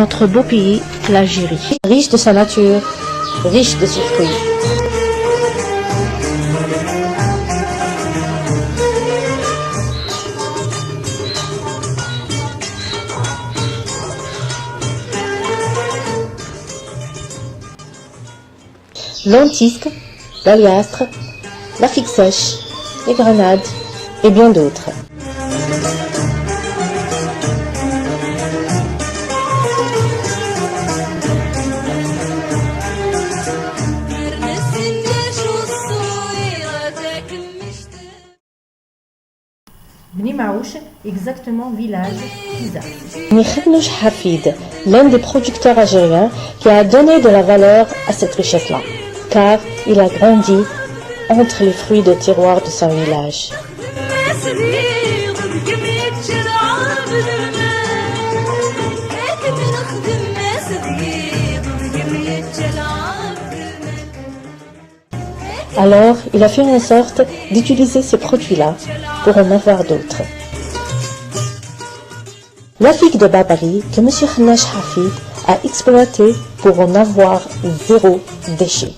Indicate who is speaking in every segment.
Speaker 1: notre beau pays, l'Algérie.
Speaker 2: Riche de sa nature, riche de ses fruits. Lentisques, baliastres, la figue sèche, les grenades et bien d'autres.
Speaker 1: Bni Maouche, exactement village Kiza.
Speaker 2: Mihernouch Hafid, l'un des producteurs algériens qui a donné de la valeur à cette richesse-là, car il a grandi entre les fruits de tiroir de son village. Alors, il a fait en sorte d'utiliser ces produits-là pour en avoir d'autres. La figue de Barbarie que M. Khanach Hafid a exploitée pour en avoir zéro déchet.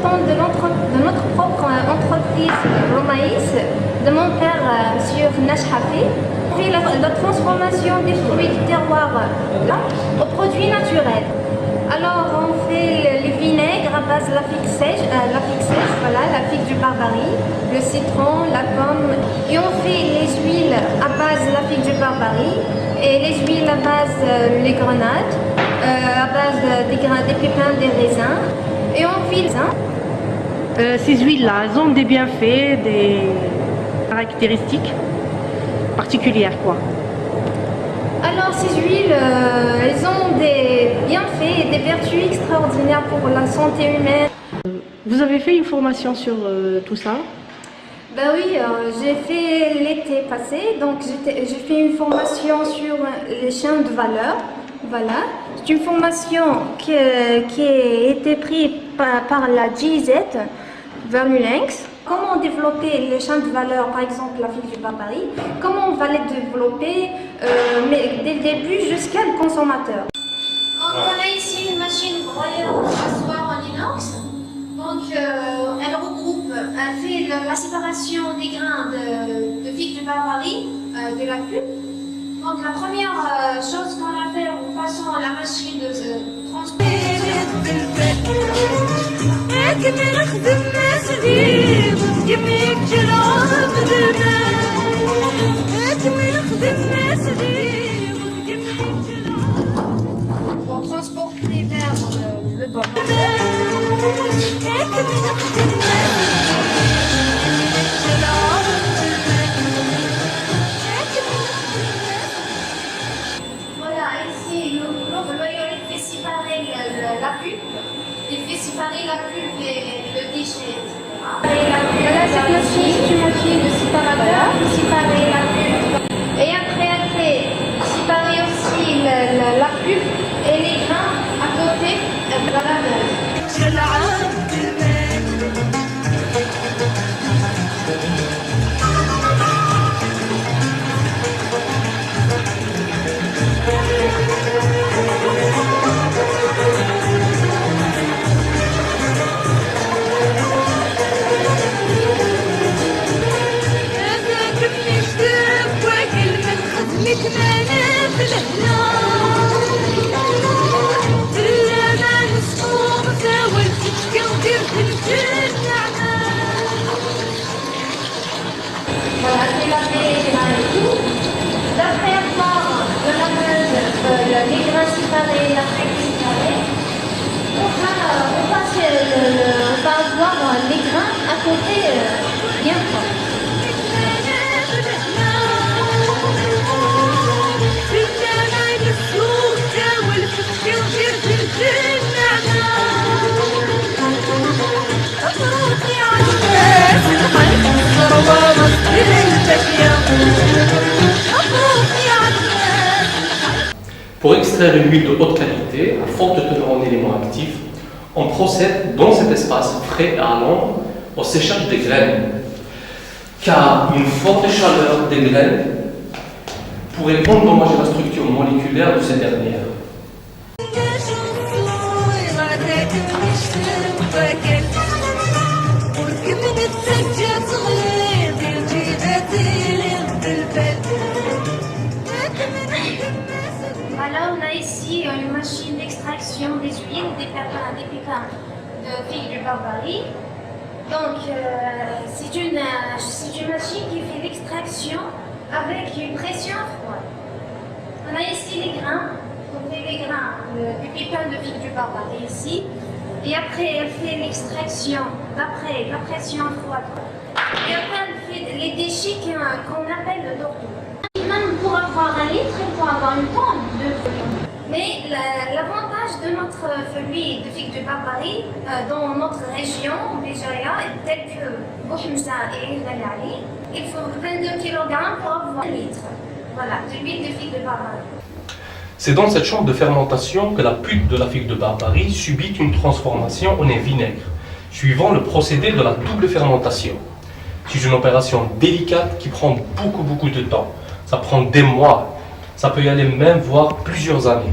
Speaker 3: De notre propre entreprise Romaïs, de mon père, M. Khanach Hafid, on fait la transformation des fruits du terroir aux produits naturels. Alors on fait le vinaigre à base de la figue sèche, voilà, la figue du Barbarie, le citron, la pomme, et on fait les huiles à base de la figue du Barbarie et les huiles à base les grenades, à base des pépins des raisins, et on file ça.
Speaker 1: Ces huiles-là, elles ont des bienfaits, des caractéristiques particulières, quoi.
Speaker 3: Alors ces huiles, elles ont des bienfaits et des vertus extraordinaires pour la santé humaine.
Speaker 1: Vous avez fait une formation sur tout ça?
Speaker 3: Ben oui, j'ai fait l'été passé, donc j'ai fait une formation sur les chaînes de valeur. Voilà, c'est une formation qui a été prise par la GIZ vers l'ULENX. Comment développer les chaînes de valeur, par exemple la figue du Barbarie, comment on va les développer mais dès le début jusqu'à le consommateur.
Speaker 4: Donc on a ici une machine broyeur passoire en inox. Donc elle regroupe, elle fait la séparation des grains de figue du Barbarie, de la pulpe. Donc la première chose qu'on va faire en passant à la machine de transport. Pour transporter vers le bord. Voilà, ici l'oreillon fait séparer la pulpe. Il fait séparer la pulpe et le déchet, etc.
Speaker 3: Voilà, cette machine, c'est une machine de séparateur qui sépare la pulpe. Et après, elle fait séparer aussi la pulpe et les grains à côté. Voilà.
Speaker 4: نتمنى في الهنا
Speaker 5: extraire une huile de haute qualité, à forte teneur en éléments actifs, on procède dans cet espace frais et à l'ombre au séchage des graines. Car une forte chaleur des graines pourrait endommager la structure moléculaire de ces dernières.
Speaker 3: Alors on a ici une machine d'extraction des huiles, des pépins de figues du barbarie. Donc c'est une machine qui fait l'extraction avec une pression froide. On a ici les grains, on fait les grains du pépin de figue du barbarie ici. Et après elle fait l'extraction d'après la pression froide. Et après elle fait les déchets qu'on appelle le dortour. Même pour avoir un litre, il faut avoir une tonne de feuilles. Mais l'avantage de notre feuille de figue de barbarie dans notre région, Béjaïa, tel que Bouhmsa et Irlali, il faut 22 kg pour avoir un litre. Voilà, de l'huile de figue de barbarie.
Speaker 5: C'est dans cette chambre de fermentation que la pulpe de la figue de barbarie subit une transformation en un vinaigre, suivant le procédé de la double fermentation. C'est une opération délicate qui prend beaucoup de temps. Ça prend des mois. Ça peut y aller même voire plusieurs années.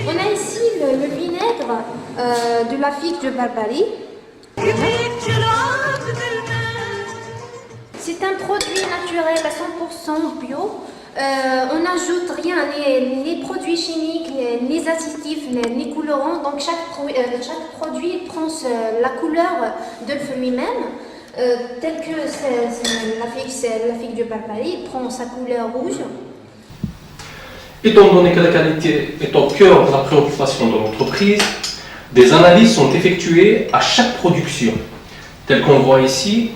Speaker 3: On a ici le vinaigre de la figue de barbarie. C'est un produit naturel à 100% bio. On n'ajoute rien, ni produits chimiques, ni additifs, ni colorants. Donc chaque produit prend la couleur de l'œuf même. Tel que la figue de barbarie prend sa couleur rouge.
Speaker 5: Étant donné que la qualité est au cœur de la préoccupation de l'entreprise, des analyses sont effectuées à chaque production. Tel qu'on voit ici,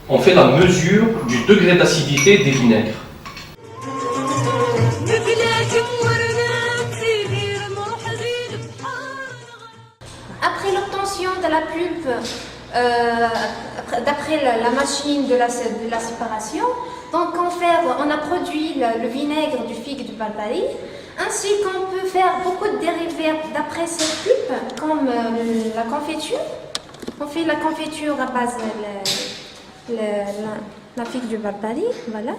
Speaker 5: on fait la mesure du degré d'acidité des vinaigres.
Speaker 3: Après l'obtention de la pulpe, d'après la machine de la séparation, donc on a produit le vinaigre du figue de barbarie, ainsi qu'on peut faire beaucoup de dérivés d'après cette pulpe, comme la confiture. On fait la confiture à base de la figue de barbarie, voilà.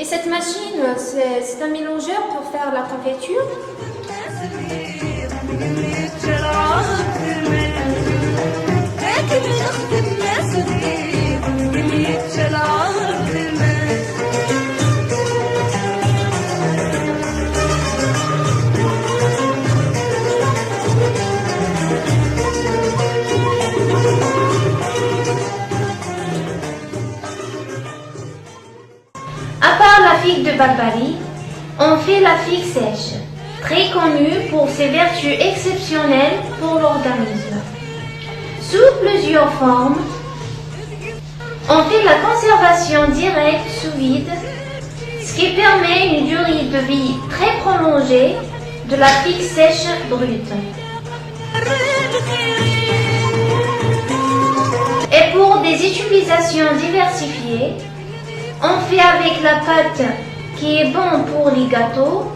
Speaker 3: Et cette machine, c'est un mélangeur pour faire la confiture. À part la figue de Barbarie, on fait la figue sèche, très connue pour ses vertus exceptionnelles pour l'organisme. Sous plusieurs formes, on fait la conservation directe sous vide, ce qui permet une durée de vie très prolongée de la figue sèche brute. Et pour des utilisations diversifiées, on fait avec la pâte qui est bon pour les gâteaux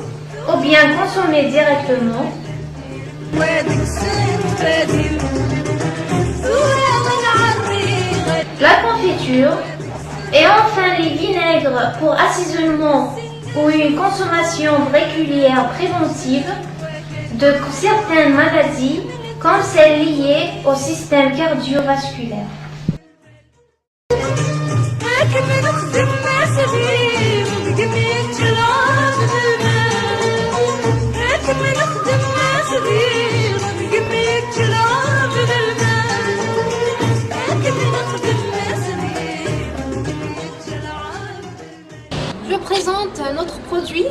Speaker 3: ou bien consommer directement. La confiture et enfin les vinaigres pour assaisonnement ou une consommation régulière préventive de certaines maladies comme celles liées au système cardiovasculaire. Je présente notre produit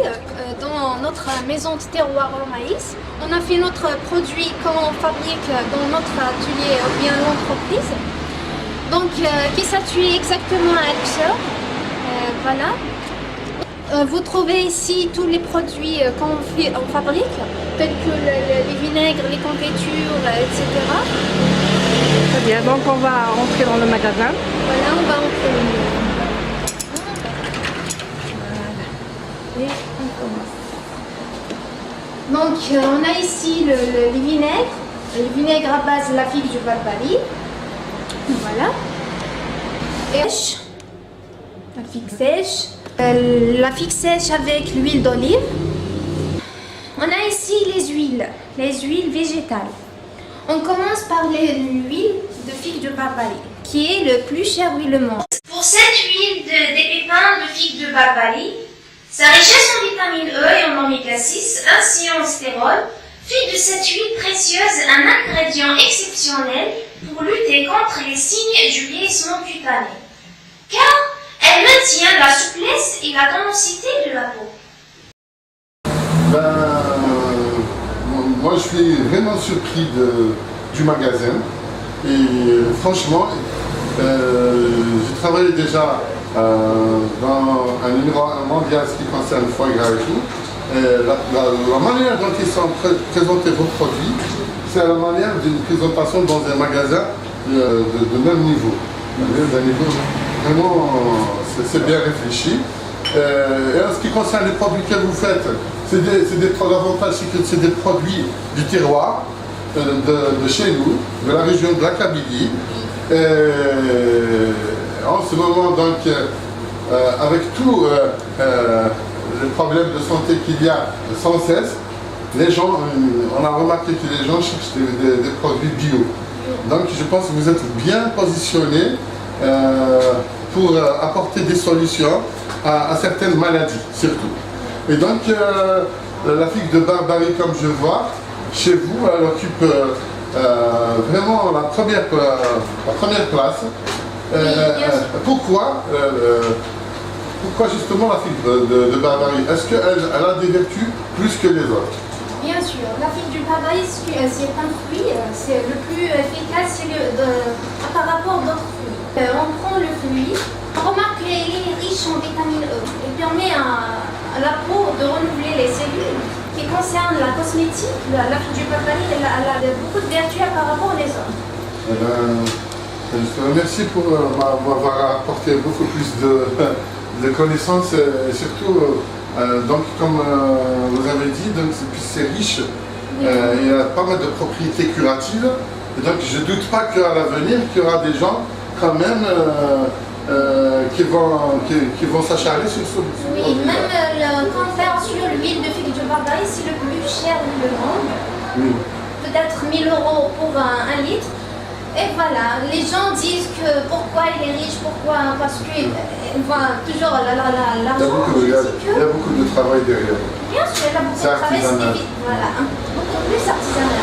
Speaker 3: dans notre maison de terroir au maïs. On a fait notre produit qu'on fabrique dans notre atelier ou bien l'entreprise. Donc, qui s'appuie exactement à Luxor. Voilà. Vous trouvez ici tous les produits qu'on fabrique, tels que les vinaigres, les confitures, etc.
Speaker 1: Très bien, donc on va rentrer dans le magasin.
Speaker 3: Voilà, on va entrer dans le magasin. Et on commence. Donc, on a ici les vinaigres à base de la figue du Barbarie. Voilà. Et la figue sèche avec l'huile d'olive. On a ici les huiles végétales. On commence par l'huile de figue de Barbarie, qui est le plus cher huile au monde. Pour cette huile des pépins de figue de Barbarie, sa richesse en vitamine E et en oméga 6 ainsi en stérol fait de cette huile précieuse un ingrédient exceptionnel pour lutter contre les signes du vieillissement cutané, car elle maintient la souplesse et la densité de la peau.
Speaker 6: Moi je suis vraiment surpris du magasin et franchement j'ai travaillé déjà dans un numéro mondial ce qui concerne le foie gras et tout. La manière dont ils sont présentés vos produits, c'est la manière d'une présentation dans un magasin de même niveau. D'un niveau vraiment, c'est bien réfléchi. Et en ce qui concerne les produits que vous faites, l'avantage c'est que c'est des produits du terroir, de chez nous, de la région de la Kabylie. En ce moment, donc, avec tous les problèmes de santé qu'il y a sans cesse, les gens, on a remarqué que les gens cherchent des produits bio. Donc je pense que vous êtes bien positionnés pour apporter des solutions à certaines maladies, surtout. Et donc la figue de Barbarie, comme je vois, chez vous, elle occupe vraiment la première place. Pourquoi justement la figue de Barbarie? Est-ce qu'elle a des vertus plus que les autres?
Speaker 3: Bien sûr, la figue du Barbarie, c'est un fruit, c'est le plus efficace par rapport à d'autres fruits. On prend le fruit, on remarque qu'il est riche en vitamine E. Il permet à la peau de renouveler les cellules. Qui concerne la cosmétique, la figue du Barbarie, elle a beaucoup de vertus par rapport aux autres.
Speaker 6: Je te remercie pour m'avoir apporté beaucoup plus de connaissances et surtout. Donc, comme vous avez dit, c'est riche, oui. Il y a pas mal de propriétés curatives. Et donc, je ne doute pas qu'à l'avenir, qu'il y aura des gens quand même qui vont s'acharner sur ce
Speaker 3: Oui,
Speaker 6: produit-là.
Speaker 3: même le compteur sur l'huile de figue de barbarie, c'est le plus cher du monde.
Speaker 6: Oui.
Speaker 3: Peut-être 1000 euros pour un litre. Et voilà, les gens disent que pourquoi il est riche, pourquoi, parce que enfin, toujours l'argent,
Speaker 6: Il y a
Speaker 3: que
Speaker 6: beaucoup de travail derrière.
Speaker 3: bien sûr, il y a beaucoup
Speaker 6: C'est
Speaker 3: de travail,
Speaker 6: artisanal.
Speaker 3: voilà, beaucoup plus artisanal.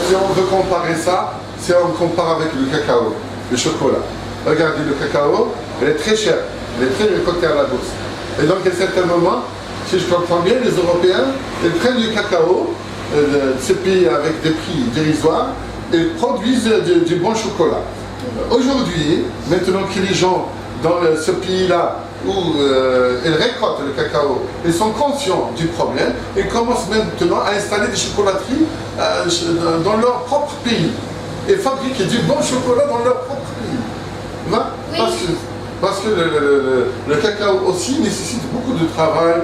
Speaker 6: Si on veut comparer ça, si on compare avec le cacao, le chocolat. Regardez, le cacao, elle est très chère, elle est très cotée à la bourse. Et donc à un certain moment, si je comprends bien, les Européens, ils prennent du cacao de ces pays avec des prix dérisoires et produisent du bon chocolat. Aujourd'hui, maintenant que les gens dans ce pays-là où ils récoltent le cacao, ils sont conscients du problème et commencent maintenant à installer des chocolateries dans leur propre pays et fabriquer du bon chocolat dans leur propre pays. Voilà.
Speaker 3: Oui.
Speaker 6: Parce que le cacao aussi nécessite beaucoup de travail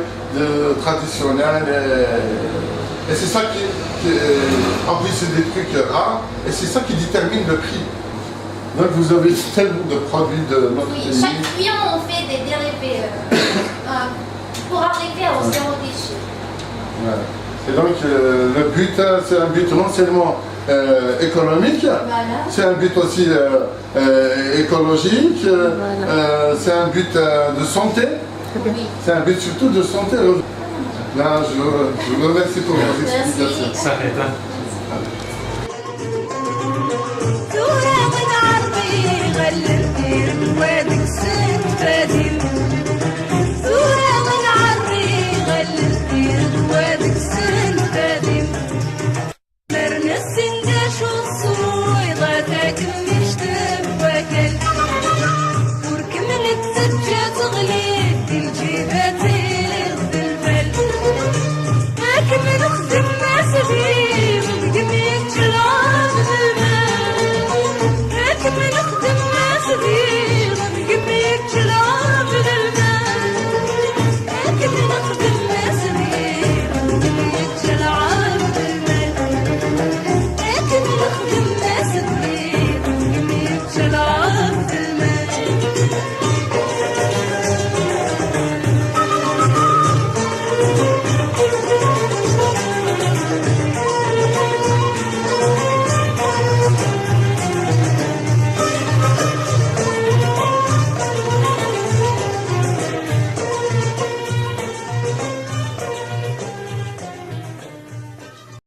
Speaker 6: traditionnel et c'est ça en plus c'est des trucs rares et c'est ça qui détermine le prix. Donc vous avez tellement de produits de notre
Speaker 3: Oui,
Speaker 6: pays.
Speaker 3: chaque client on fait des dérivés pour arriver au zéro déchet.
Speaker 6: Voilà. Et donc le but, c'est un but non seulement économique,
Speaker 3: Voilà.
Speaker 6: c'est un but aussi écologique, c'est un but de santé,
Speaker 3: Oui.
Speaker 6: c'est un but surtout de santé. Là, je vous remercie pour vos explications.
Speaker 3: Merci.
Speaker 5: Ça aide, hein.